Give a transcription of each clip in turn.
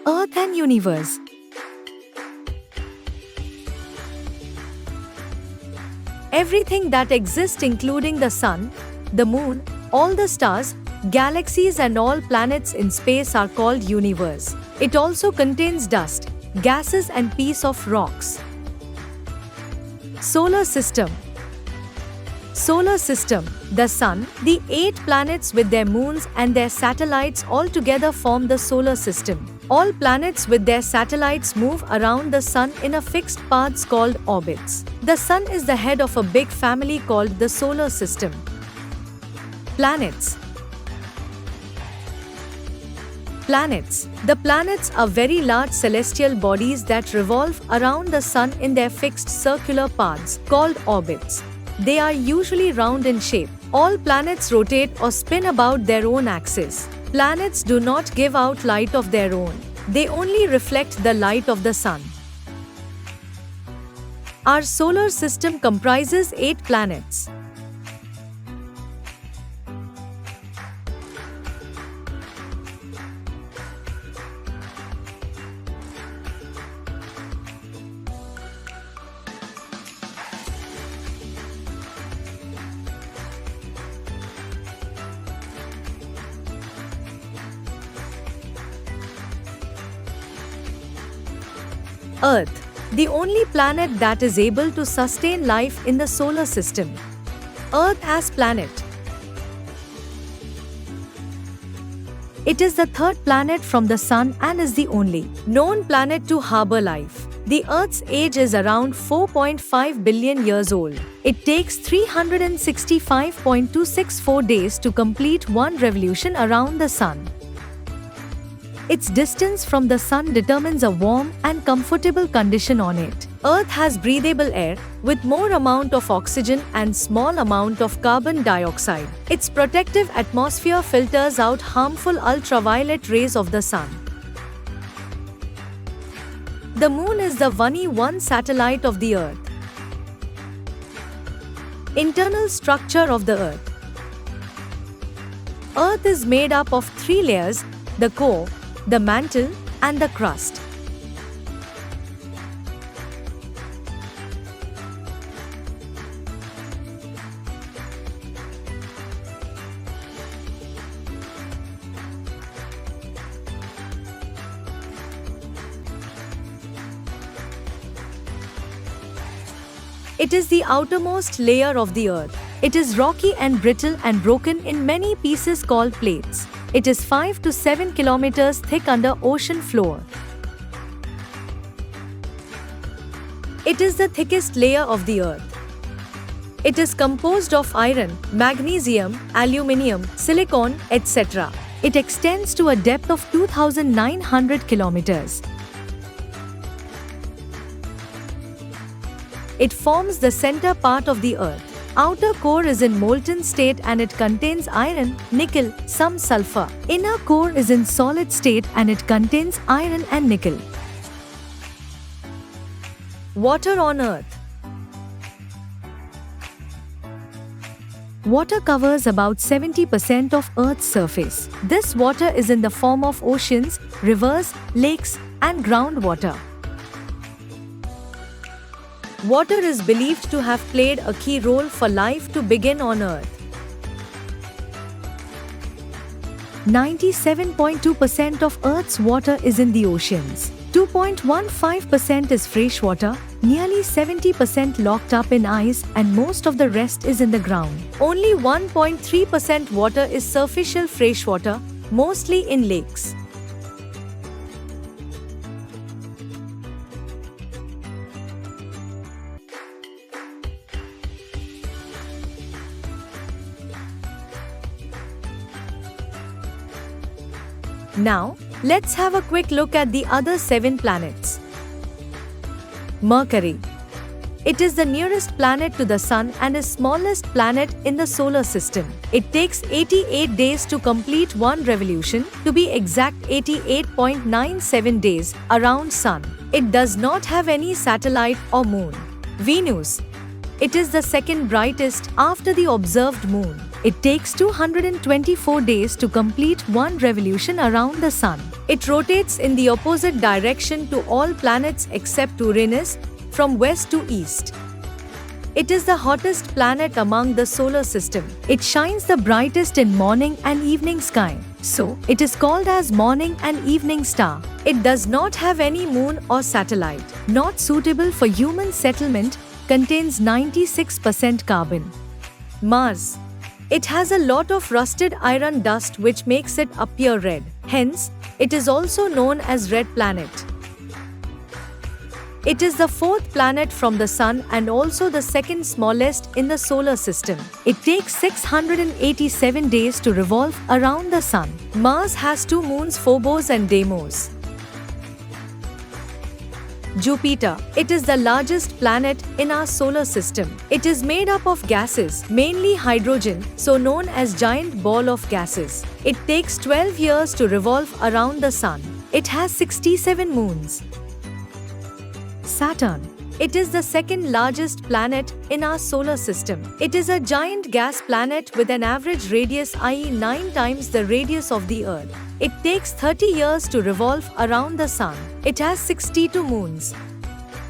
Earth and Universe. Everything that exists, including the sun, the moon, all the stars, galaxies and all planets in space, are called universe. It also contains dust, gases and piece of rocks. Solar system. Solar system. The sun, the 8 planets with their moons and their satellites all together form the solar system. All planets with their satellites move around the sun in a fixed paths called orbits. The sun is the head of a big family called the solar system. Planets. Planets. The planets are very large celestial bodies that revolve around the sun in their fixed circular paths called orbits. They are usually round in shape. All planets rotate or spin about their own axis. Planets do not give out light of their own. They only reflect the light of the sun. Our solar system comprises 8 planets. Earth, the only planet that is able to sustain life in the solar system. Earth as planet. It is the 3rd planet from the Sun and is the only known planet to harbor life. The Earth's age is around 4.5 billion years old. It takes 365.264 days to complete one revolution around the Sun. Its distance from the sun determines a warm and comfortable condition on it. Earth has breathable air with more amount of oxygen and small amount of carbon dioxide. Its protective atmosphere filters out harmful ultraviolet rays of the sun. The moon is the only one satellite of the Earth. Internal structure of the Earth. Earth is made up of 3 layers: the core, the mantle, and the crust. It is the outermost layer of the Earth. It is rocky and brittle and broken in many pieces called plates. It is 5 to 7 kilometers thick under ocean floor. It is the thickest layer of the Earth. It is composed of iron, magnesium, aluminium, silicon, etc. It extends to a depth of 2,900 kilometers. It forms the center part of the Earth. Outer core is in molten state and it contains iron, nickel, some sulfur. Inner core is in solid state and it contains iron and nickel. Water on Earth. Water covers about 70% of Earth's surface. This water is in the form of oceans, rivers, lakes, and groundwater. Water is believed to have played a key role for life to begin on Earth. 97.2% of Earth's water is in the oceans. 2.15% is fresh water, nearly 70% locked up in ice, and most of the rest is in the ground. Only 1.3% water is superficial fresh water, mostly in lakes. Now, let's have a quick look at the other 7 planets. Mercury. It is the nearest planet to the Sun and is smallest planet in the solar system. It takes 88 days to complete one revolution, to be exact 88.97 days, around Sun. It does not have any satellite or moon. Venus. It is the second brightest after the observed moon. It takes 224 days to complete one revolution around the Sun. It rotates in the opposite direction to all planets except Uranus, from west to east. It is the hottest planet among the solar system. It shines the brightest in morning and evening sky. So, it is called as morning and evening star. It does not have any moon or satellite. Not suitable for human settlement, contains 96% carbon. Mars. It has a lot of rusted iron dust which makes it appear red. Hence, it is also known as red planet. It is the fourth planet from the Sun and also the second smallest in the solar system. It takes 687 days to revolve around the Sun. Mars has two moons, Phobos and Deimos. Jupiter. It is the largest planet in our solar system. It is made up of gases, mainly hydrogen, so known as giant ball of gases. It takes 12 years to revolve around the Sun. It has 67 moons. Saturn. It is the second largest planet in our solar system. It is a giant gas planet with an average radius, i.e. 9 times the radius of the Earth. It takes 30 years to revolve around the Sun. It has 62 moons.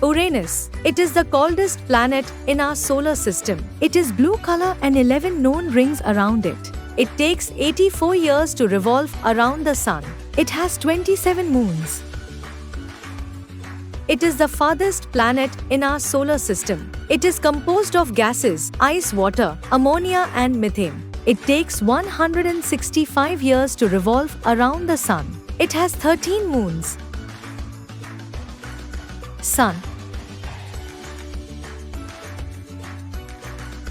Uranus. It is the coldest planet in our solar system. It is blue color and 11 known rings around it. It takes 84 years to revolve around the Sun. It has 27 moons. It is the farthest planet in our solar system. It is composed of gases, ice, water, ammonia and methane. It takes 165 years to revolve around the Sun. It has 13 moons. Sun.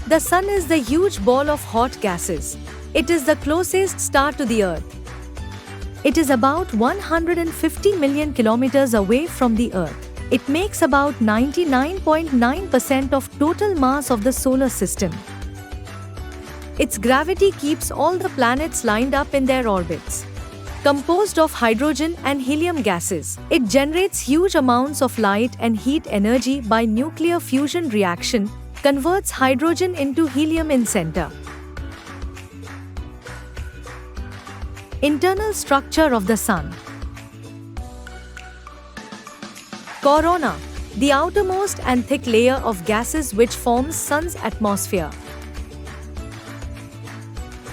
The Sun is the huge ball of hot gases. It is the closest star to the Earth. It is about 150 million kilometers away from the Earth. It makes about 99.9% of total mass of the solar system. Its gravity keeps all the planets lined up in their orbits. Composed of hydrogen and helium gases, it generates huge amounts of light and heat energy by nuclear fusion reaction, converts hydrogen into helium in center. Internal structure of the Sun. Corona, the outermost and thick layer of gases which forms Sun's atmosphere.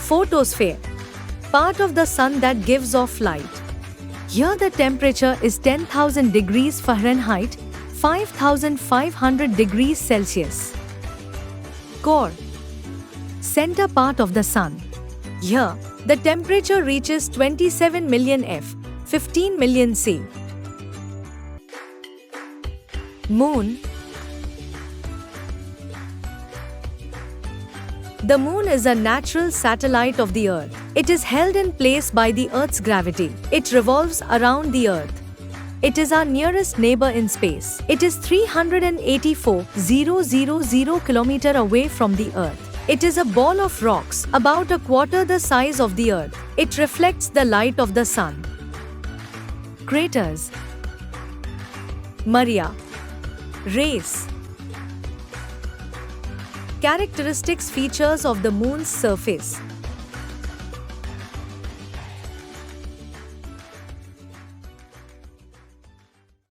Photosphere, part of the Sun that gives off light. Here the temperature is 10,000 degrees Fahrenheit, 5,500 degrees Celsius. Core, center part of the Sun. Here, the temperature reaches 27 million F, 15 million C. Moon. The Moon is a natural satellite of the Earth. It is held in place by the Earth's gravity. It revolves around the Earth. It is our nearest neighbor in space. It is 384,000 km away from the Earth. It is a ball of rocks, about a quarter the size of the Earth. It reflects the light of the Sun. Craters. Maria. Race. Characteristics features of the Moon's surface.